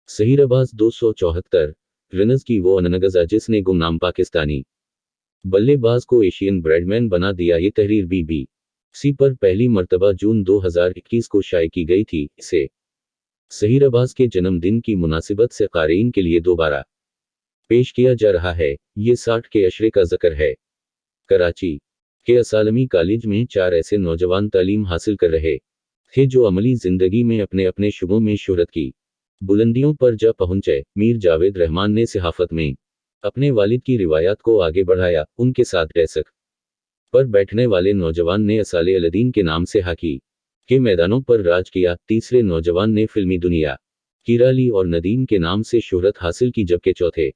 Zaheer Abbas 274 runners की वो अननगज़ा जिसने गुमनाम पाकिस्तानी बल्लेबाज को एशियन ब्रेडमैन बना दिया। ये तहरीर BBC पर पहली मर्तबा जून 2021 को शाये की गई थी। इसे जहीर अब्बास के जन्मदिन की मुनासिबत से क़ारीन के लिए दोबारा पेश किया जा रहा है। ये 60 के अशरे का ज़िक्र है। कराची के असालमी कॉलेज में 4 ऐसे नौजवान तालीम हासिल कर रहे थे जो अमली ज़िंदगी में अपने अपने शुबों में शोहरत की बुलंदियों पर जा पहुंचे। मीर जावेद रहमान ने सहाफ़त में अपने वालिद की रिवायात को आगे बढ़ाया। उनके साथ डेस्क पर बैठने वाले नौजवान ने असाले अलदीन के नाम से हॉकी के मैदानों पर राज किया। तीसरे नौजवान ने फिल्मी दुनिया किराली और नदीम के नाम से शोहरत हासिल की, जबकि चौथे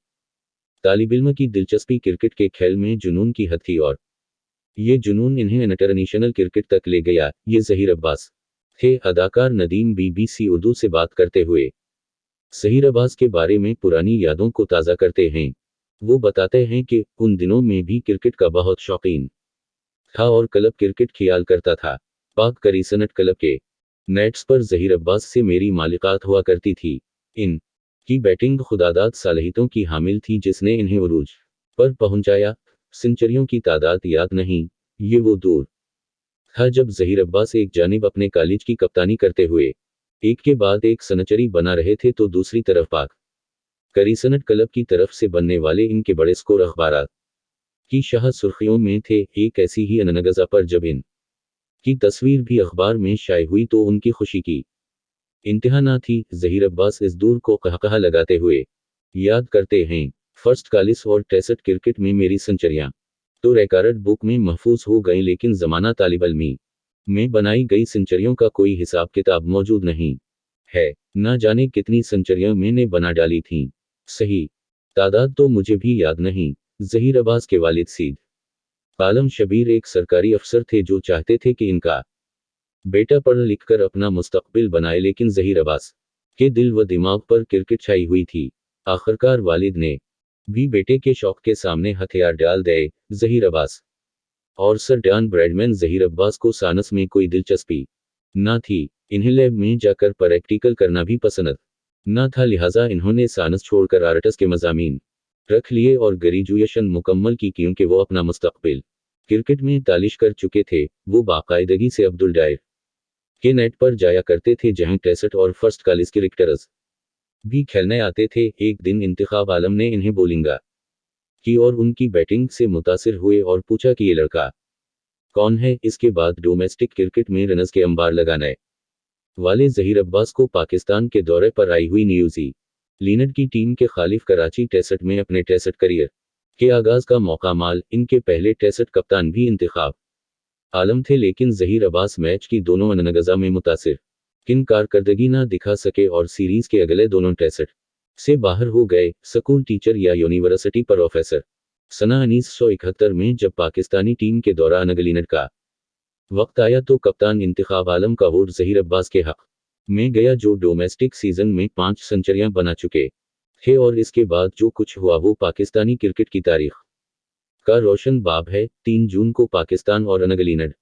तालिबिल्म की दिलचस्पी क्रिकेट के खेल में जुनून की हद थी और ये जुनून इन्हें इंटरनेशनल क्रिकेट तक ले गया। ये जहीर अब्बास थे। अदाकार नदीम BBC उर्दू से बात करते हुए जहीर अब्बास के बारे में पुरानी यादों को ताज़ा करते हैं। वो बताते हैं कि उन दिनों में भी क्रिकेट का बहुत शौकीन था और क्लब क्रिकेट ख्याल करता था। पाक करीसनट क्लब के नेट्स पर जहीर अब्बास से मेरी मालिकात हुआ करती थी। इन की बैटिंग खुदादाद सालहियतों की हामिल थी जिसने इन्हें उरूज पर पहुंचाया। सेंचुरियों की तादाद याद नहीं, ये वो दौर था जब जहीर अब्बास एक जानिब अपने कॉलेज की कप्तानी करते हुए एक के बाद एक सेंचुरी बना रहे थे तो दूसरी तरफ पाक करीसनट क्लब की तरफ से बनने वाले इनके बड़े स्कोर अखबारात की शाह सुर्खियों में थे। एक ऐसी ही अननगज़ा पर जब इन की तस्वीर भी अखबार में शाये हुई तो उनकी खुशी की इंतहा ना थी। जहीर अब्बास इस दूर को कहकहा लगाते हुए याद करते हैं, फर्स्ट कॉलेज और टेस्ट क्रिकेट में मेरी सेंचुरियां तो रिकॉर्ड बुक में महफूज हो गई, लेकिन ज़माना तालिब-इल्मी में बनाई गई सेंचुरियों का कोई हिसाब किताब मौजूद नहीं है। ना जाने कितनी सेंचुरियां मैंने बना डाली थीं, सही तादाद तो मुझे भी याद नहीं। जहीर अब्बास के वालिद सीद आलम शबीर एक सरकारी अफसर थे जो चाहते थे कि इनका बेटा पढ़ लिख कर अपना मुस्तकबिल बनाए, लेकिन जहीर अब्बास के दिल व दिमाग पर क्रिकेट छाई हुई थी। आखिरकार वालिद ने भी बेटे के शौक के सामने हथियार डाल दिए। जहीर अब्बास और sir Don Bradman Zaheer Abbas को साइंस में कोई दिलचस्पी ना थी। इन्हें लैब में जाकर प्रैक्टिकल करना भी पसंद ना था, लिहाजा इन्होंने साइंस छोड़कर आर्ट्स के मज़ामीन रख लिए और ग्रेजुएशन मुकम्मल की, क्योंकि वो अपना मुस्तकबिल क्रिकेट में तालिश कर चुके थे। वो बाकायदगी से अब्दुल डायर के नेट पर जाया करते थे जहां टेस्ट और फर्स्ट कॉलेज क्रिकेटर्स भी खेलने आते थे। एक दिन इंतखाब आलम ने इन्हें बॉलिंग की और उनकी बैटिंग से मुतासिर हुए और पूछा कि ये लड़का कौन है। इसके बाद डोमेस्टिक क्रिकेट में रनर्स के अंबार लगाने वाले जहीर अब्बास को पाकिस्तान के दौरे पर आई हुई न्यूजीलैंड की टीम के खालिफ कराची टेस्ट में अपने टेस्ट करियर के आगाज का मौका माल। इनके पहले टेस्ट कप्तान भी इंतखाब आलम थे, लेकिन जहीर अब्बास मैच की दोनों अननगज़ा में मुतासिर किन कारकर्दगी ना दिखा सके और सीरीज के अगले दोनों टेस्ट से बाहर हो गए। स्कूल टीचर या यूनिवर्सिटी प्रोफेसर। सना 1971 में जब पाकिस्तानी टीम के दौरान न्यूजीलैंड का वक्त आया तो कप्तान इंतखाब आलम का वोट जहीर अब्बास के हक में गया, जो डोमेस्टिक सीजन में 5 सेंचुरियां बना चुके थे। और इसके बाद जो कुछ हुआ वो पाकिस्तानी क्रिकेट की तारीख का रोशन बाब है। 3 जून को पाकिस्तान और न्यूजीलैंड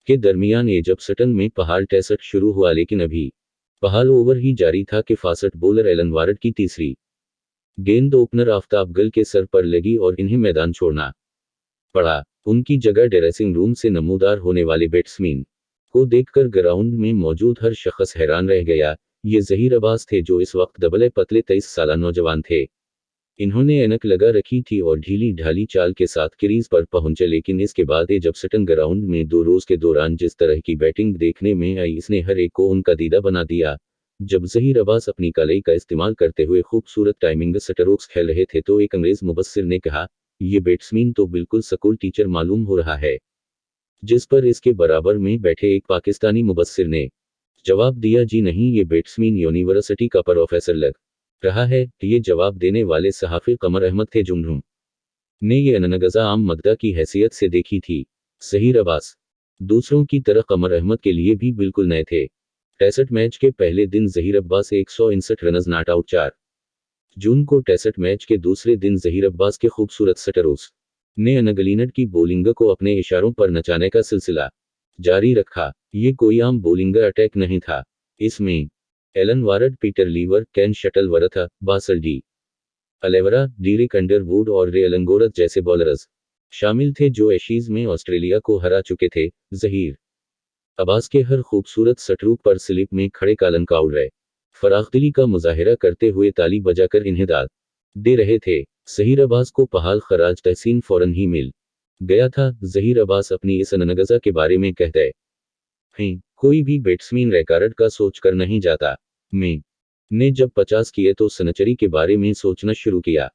के दरमियान एजबस्टन में पहाड़ टेस्ट शुरू हुआ, लेकिन अभी पहाड़ ओवर ही जारी था कि फास्ट बॉलर एलन वारड की तीसरी गेंद ओपनर आफ्ताब गल के सर पर लगी और इन्हें मैदान छोड़ना पड़ा। उनकी जगह ड्रेसिंग रूम से नमूदार होने वाले बैट्समैन को देखकर ग्राउंड में मौजूद हर शख्स हैरान रह गया। ये जहीर अब्बास थे जो इस वक्त दबले पतले 23 साला नौजवान थे। इन्होंने ऐनक लगा रखी थी और ढीली ढाली चाल के साथ क्रीज पर पहुंचे, लेकिन इसके बाद एजबस्टन ग्राउंड में 2 रोज के दौरान जिस तरह की बैटिंग देखने में आई इसने हर एक को उनका दीदा बना दिया। जब जहीर अब्बास अपनी कलाई का इस्तेमाल करते हुए खूबसूरत टाइमिंग स्ट्रोक्स खेल रहे थे तो एक अंग्रेज मुबस्सिर ने कहा, ये बैट्समैन तो बिल्कुल स्कूल टीचर मालूम हो रहा है। जिस पर इसके बराबर में बैठे एक पाकिस्तानी मुबस्सिर ने जवाब दिया, जी नहीं, ये बैट्समैन यूनिवर्सिटी का प्रोफेसर लग रहा है। ये जवाब देने वाले सहाफ़ी कमर अहमद थे जिन्होंने ये अननगज़ा आम मद्दा की हैसियत से देखी थी। जहीर अब्बास दूसरों की तरह कमर अहमद के लिए भी बिल्कुल नए थे। टेस्ट मैच के पहले दिन Zaheer Abbas 159 runners not out. 4 जून को टेस्ट मैच के दूसरे दिन जहीर अब्बास के खूबसूरत स्ट्रोक्स ने न्यूजीलैंड की बॉलिंग को अपने इशारों पर नचाने का सिलसिला जारी रखा। ये कोई आम बॉलिंग अटैक नहीं था। इसमें एलन वारड, पीटर लीवर, केन शटलवर्थ, बासल डी अलेवरा, डीरिक अंडरवुड और रे अलंगोरथ जैसे बॉलर्स शामिल थे जो एशीज में ऑस्ट्रेलिया को हरा चुके थे। जहीर अब्बास के हर खूबसूरत सटरूप पर स्लिप में खड़े कालन काउडरे फराखदिली का मुजाहिरा करते हुए ताली बजाकर इन्हें दाद दे रहे थे। जहीर अब्बास को पहाल खराज तहसीन फौरन ही मिल गया था। जहीर अब्बास अपनी इस अननगज़ा के बारे में कहते हैं, कोई भी बैट्समैन रिकॉर्ड का सोच कर नहीं जाता। मैं ने जब 50 किए तो सेंचुरी के बारे में सोचना शुरू किया।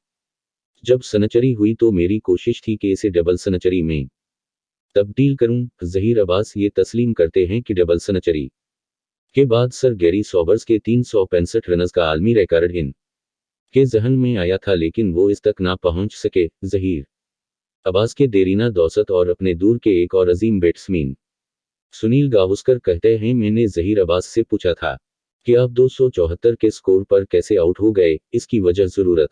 जब सेंचुरी हुई तो मेरी कोशिश थी कि इसे डबल सेंचुरी में तब्दील करूं। जहीर अब्बास ये तस्लीम करते हैं कि डबल सेंचुरी के बाद सर गैरी सॉबर्स के 365 रनस का आलमी रिकॉर्ड इन के जहन में आया था, लेकिन वो इस तक ना पहुंच सके। जहीर अब्बास के देरीना दौसत और अपने दूर के एक और अजीम बैट्समैन सुनील गावस्कर कहते हैं, मैंने जहीर अब्बास से पूछा था कि आप 274 के स्कोर पर कैसे आउट हो गए। इसकी वजह ज़रूरत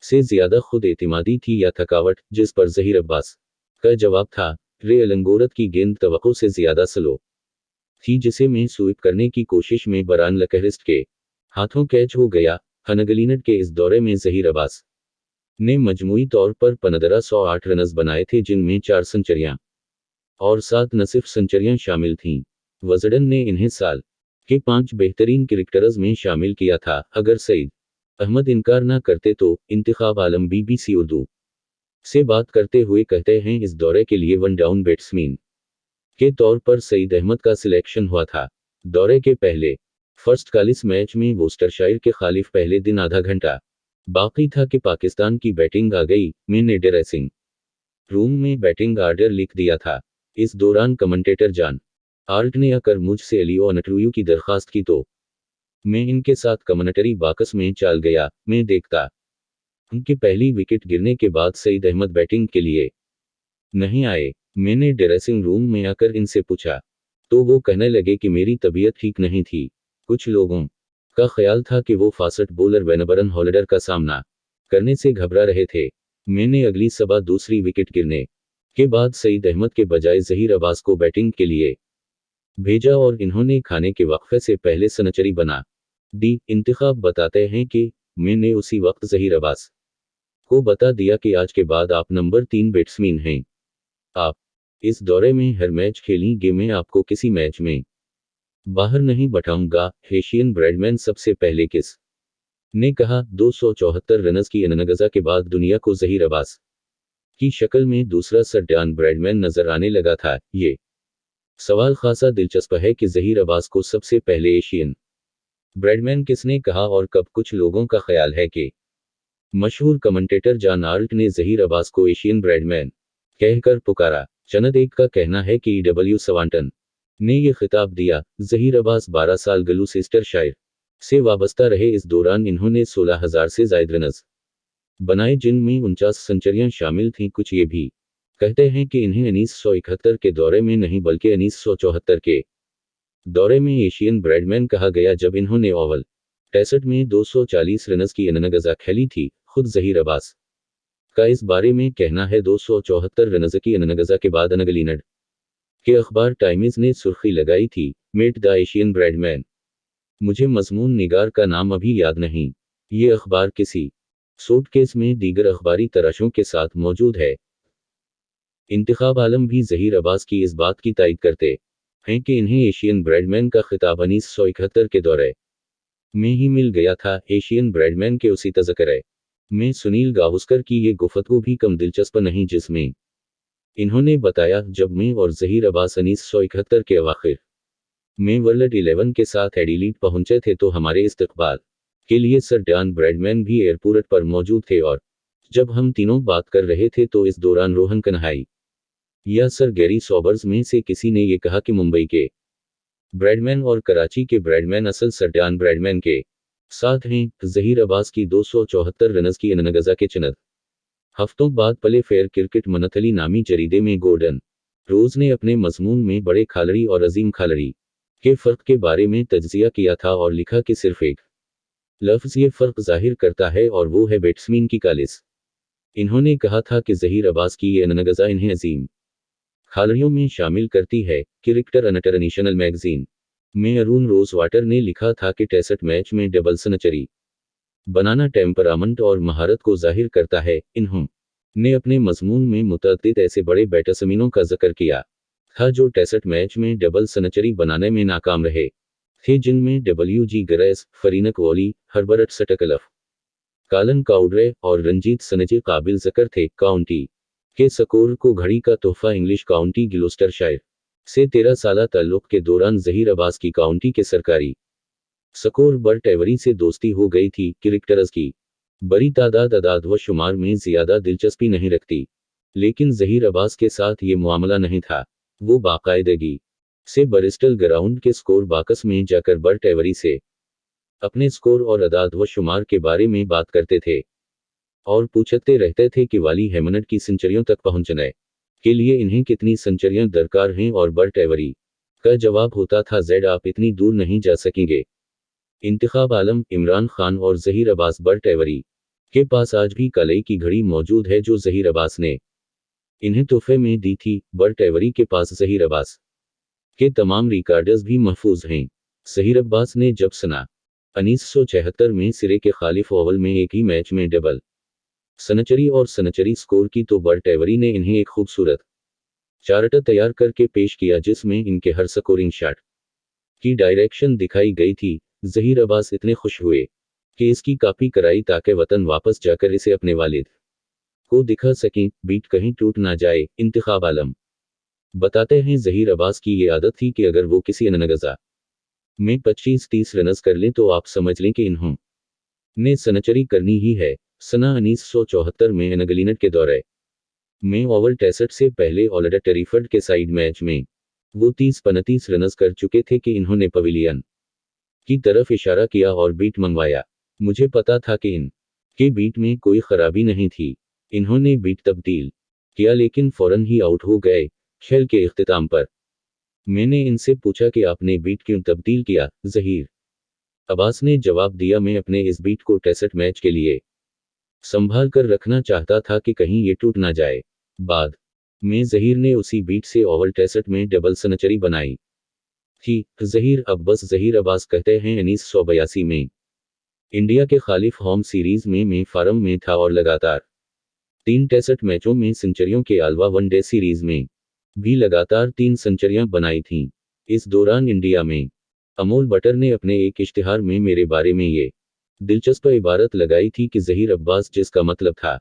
से ज़्यादा खुद एतमादी थी या थकावट, जिस पर जहीर अब्बास का जवाब था, रे अलंगोरथ की गेंद तवक्को से ज़्यादा स्लो थी जिसे मैं स्वीप करने की कोशिश में बरान लकहरिस्ट के हाथों कैच हो गया। हनगलिनट के इस दौरे में जहीर अब्बास ने मजमूई तौर पर 1508 रनस बनाए थे, जिनमें 4 सेंचुरियां और 7 नसिफ सेंचुरियां शामिल थीं। वजडन ने इन्हें साल के 5 बेहतरीन क्रिकेटर्स में शामिल किया था। अगर सईद अहमद इनकार ना करते तो इंतखाब आलम BBC उर्दू से बात करते हुए कहते हैं, इस दौरे के लिए वन डाउन बैट्समैन के तौर पर सईद अहमद का सिलेक्शन हुआ था। दौरे के पहले फर्स्ट 41 मैच में वोस्टरशायर के खालिफ पहले दिन आधा घंटा बाकी था कि पाकिस्तान की बैटिंग आ गई। मैंने ड्रेसिंग रूम में बैटिंग आर्डर लिख दिया था। इस दौरान कमेंटेटर जॉन आर्ट ने आकर मुझसे एलियो नटरूयू की दरखास्त की तो मैं इनके साथ कमेंटरी बाकस में चल गया। मैं देखता उनकी पहली विकेट गिरने के बाद सईद अहमद बैटिंग के लिए नहीं आए। मैंने ड्रेसिंग रूम में आकर इनसे पूछा तो वो कहने लगे कि मेरी तबीयत ठीक नहीं थी। कुछ लोगों का ख्याल था कि वो फास्ट बॉलर वेनबरन हॉल्डर का सामना करने से घबरा रहे थे। मैंने अगली सभा दूसरी विकेट गिरने के बाद सईद अहमद के बजाय जहीर अब्बास को बैटिंग के लिए भेजा और इन्होंने खाने के वक्फे से पहले सेंचुरी बना दी। इंतखाब बताते हैं कि मैंने उसी वक्त जहीर अब्बास को बता दिया कि आज के बाद आप नंबर 3 बैट्समैन हैं। आप इस दौरे में हर मैच खेलेंगे, मैं आपको किसी मैच में बाहर नहीं बैठाऊंगा। एशियन ब्रैडमैन सबसे पहले किस ने कहा। 274 रनस की अननगज़ा के बाद दुनिया को जहीर अब्बास की शक्ल में दूसरा सर डैन ब्रैडमैन नजर आने लगा था। ये सवाल खासा दिलचस्प है कि जहीर अब्बास को सबसे पहले एशियन ब्रैडमैन किसने कहा और कब। कुछ लोगों का ख्याल है कि मशहूर कमेंटेटर जॉन आर्ट ने जहीर अब्बास को एशियन ब्रैडमैन कहकर पुकारा। चनद एक का कहना है कि EW सवांटन ने यह खिताब दिया। जहीर अब्बास 12 साल गलूसिस्टरशायर से वाबस्ता रहे। इस दौरान इन्होंने 16,000 से ज़ायद रनस बनाए, जिनमें 49 सेंचुरियां शामिल थीं। कुछ ये भी कहते हैं कि इन्हें 1971 के दौरे में नहीं बल्कि 1974 के दौरे में एशियन ब्रैडमैन कहा गया, जब इन्होंने ओवल टेस्ट में 240 रनस की अननगज़ा खेली थी। खुद जहीर अब्बास का इस बारे में कहना है, 274 रनस की अननगज़ा के बाद अनगलिनड के अखबार टाइम्स ने सुर्खी लगाई थी, मेट द एशियन ब्रैडमैन। मुझे मजमून निगार का नाम अभी याद नहीं। ये अखबार किसी सूटकेस में दीगर अखबारी तराशों के साथ मौजूद है। इंतखाब आलम भी जहीर अब्बास की इस बात की तायद करते हैं कि इन्हें एशियन ब्रैडमैन का खिताब 1971 के दौरे में ही मिल गया था। एशियन ब्रैडमैन के उसी तज़किरे में सुनील गावस्कर की ये गुफ्तगू भी कम दिलचस्प नहीं, जिसमें इन्होंने बताया, जब मैं और जहीर अब्बास 1971 के अवाखिर में वर्ल्ड 11 के साथ एडिलीड पहुंचे थे तो हमारे इस्तकबाल के लिए सर डैन ब्रैडमैन भी एयरपोर्ट पर मौजूद थे और जब हम तीनों बात कर रहे थे तो इस दौरान रोहन कन्हाई या सर गैरी सॉबर्स में से किसी ने यह कहा कि मुंबई के ब्रैडमैन और कराची के ब्रैडमैन असल सर डैन ब्रैडमैन के साथ हैं। जहीर अब्बास की 274 रनस की अननगज़ा के चंद हफ्तों बाद प्ले फेयर क्रिकेट मनथली नामी जरीदे में गोल्डन रोज ने अपने मजमून में बड़े खालड़ी और अजीम खालड़ी के फ़र्क के बारे में तज्जिया किया था और लिखा कि सिर्फ एक लफ्ज़ ये फ़र्क जाहिर करता है और वो है बैट्समैन की कालिस। इन्होंने कहा था कि जहीर अब्बास की ये अननगज़ा इन्हें अजीम खालड़ियों में शामिल करती है। क्रिकेटर इंटरनेशनल मैगजीन में अरुण रोजवाटर ने लिखा था कि टेस्ट मैच में डबल सेंचुरी बनाना टेम्परामेंट और महारत को जाहिर करता है। इन्होंने अपने मजमून में मुतअद्दिद ऐसे बड़े बैट्समैनों का जिक्र किया था जो टेस्ट मैच में डबल सेंचुरी बनाने में नाकाम रहे थे, जिनमें WG Grace, Frank Woolley, Herbert Sutcliffe, Colin Cowdrey और रंजीत सनेजे काबिल जिक्र थे। काउंटी के स्कोर को घड़ी का तोहफा इंग्लिश काउंटी ग्लूस्टरशायर से 13 साला ताल्लुक के दौरान जहीर अब्बास की काउंटी के सरकारी स्कोर बर्ट एवरी से दोस्ती हो गई थी। क्रिकेटर्स की बड़ी तादाद अदाद व शुमार में ज़्यादा दिलचस्पी नहीं रखती, लेकिन जहीर अब्बास के साथ ये मामला नहीं था। वो बाकायदगी से ब्रिस्टल ग्राउंड के स्कोर बाकस में जाकर बर्ट एवरी से अपने स्कोर और अदाद व शुमार के बारे में बात करते थे और पूछते रहते थे कि वाली हेमनट की सेंचुरियों तक पहुंचने के लिए इन्हें कितनी सेंचुरियां दरकार हैं, और बर्ट एवरी का जवाब होता था, जेड आप इतनी दूर नहीं जा सकेंगे। इंतखाब आलम, इमरान खान और जहीर अब्बास। बर्ट एवरी के पास आज भी कलई की घड़ी मौजूद है जो जहीर अब्बास ने इन्हें तोहफे में दी थी। बर्ट एवरी के पास जहीर अब्बास के तमाम रिकॉर्ड्स भी महफूज हैं। जहीर अब्बास ने जब सना 1976 में सिरे के खालिफ ओवल में एक ही मैच में डबल सेंचुरी और सेंचुरी स्कोर की, तो बर्ट एवरी ने इन्हें एक खूबसूरत चार्ट तैयार करके पेश किया जिसमें इनके हर स्कोरिंग शॉट की डायरेक्शन दिखाई गई थी। जहीर अब्बास इतने खुश हुए कि इसकी कॉपी कराई ताकि वतन वापस जाकर इसे अपने वालिद को दिखा सकें, बीट कहीं टूट ना जाए। इंतखाब आलम बताते हैं, जहीर अब्बास की ये आदत थी कि अगर वो किसी अनगज़ा में 25-30 रनस कर लें तो आप समझ लें कि इन्होंने सेंचुरी करनी ही है। सना 1974 में एनगलिनट के दौरे में ओवल टेस्ट से पहले ओल्ड टेरिफर्ड के साइड मैच में वो 30-35 रनस कर चुके थे कि इन्होंने पवेलियन की तरफ इशारा किया और बीट मंगवाया। मुझे पता था कि इनके बीट में कोई खराबी नहीं थी। इन्होंने बीट तब्दील किया लेकिन फौरन ही आउट हो गए। खेल के इख्तिताम पर मैंने इनसे पूछा कि आपने बीट क्यों तब्दील किया। जहीर अब्बास ने जवाब दिया, मैं अपने इस बीट को टेस्ट मैच के लिए संभाल कर रखना चाहता था कि कहीं ये टूट ना जाए। बाद में जहीर ने उसी बीट से ओवल टेस्ट में डबल सेंचुरी बनाई थी। जहीर अब्बास कहते हैं, 1982 में इंडिया के खालिफ होम सीरीज में फार्म में था और लगातार 3 टेस्ट मैचों में सेंचुरियों के अलावा वनडे सीरीज में भी लगातार 3 सेंचुरियां बनाई थीं। इस दौरान इंडिया में अमोल बटर ने अपने एक इश्तिहार में मेरे बारे में ये दिलचस्प इबारत लगाई थी कि जहीर अब्बास, जिसका मतलब था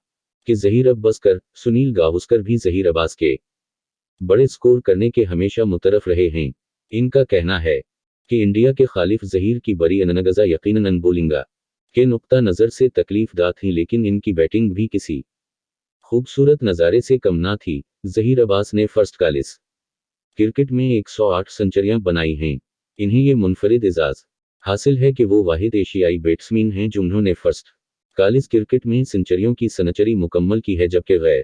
कि जहीर अब्बासकर, सुनील गावस्कर भी जहीर अब्बास के बड़े स्कोर करने के हमेशा मुतरफ रहे हैं। इनका कहना है कि इंडिया के खालिफ जहीर की बड़ी अनगज़ा यकीनन बॉलिंगा के नुक्ता नज़र से तकलीफदा थी, लेकिन इनकी बैटिंग भी किसी खूबसूरत नज़ारे से कम ना थी। जहीर अब्बास ने फर्स्ट क्लास क्रिकेट में 108 सेंचुरियां बनाई हैं। इन्हें ये मुनफरिद एजाज़ हासिल है कि वो वाहिद एशियाई बैट्समैन हैं जिन्होंने फर्स्ट क्लास क्रिकेट में सेंचुरियों की सेंचुरी मुकम्मल की है, जबकि गैर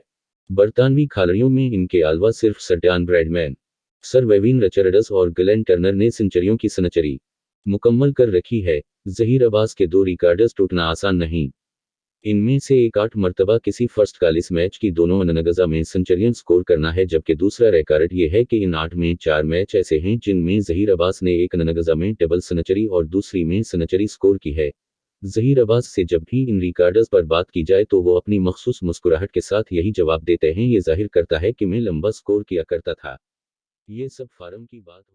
बरतानवी खिलाड़ियों में इनके अलावा सिर्फ sir Don Bradman, sir Vivian Richards और ग्लेन टर्नर ने सेंचुरियों की सेंचुरी मुकम्मल कर रखी है। जहीर अब्बास के 2 रिकॉर्ड्स टूटना आसान नहीं। इनमें से एक 8 मरतबा किसी फर्स्ट क्लास मैच की दोनों अनगज़ा में सेंचुरियन स्कोर करना है, जबकि दूसरा रिकॉर्ड ये है कि इन 8 में 4 मैच ऐसे हैं जिनमें जहीर अब्बास ने एक अनगज़ा में डबल सेंचुरी और दूसरी में सेंचुरी स्कोर की है। जहीर अब्बास से जब भी इन रिकॉर्ड्स पर बात की जाए तो वो अपनी मखसूस मुस्कुराहट के साथ यही जवाब देते हैं, ये जाहिर करता है कि मैं लंबा स्कोर किया करता था। ये सब फार्म की बात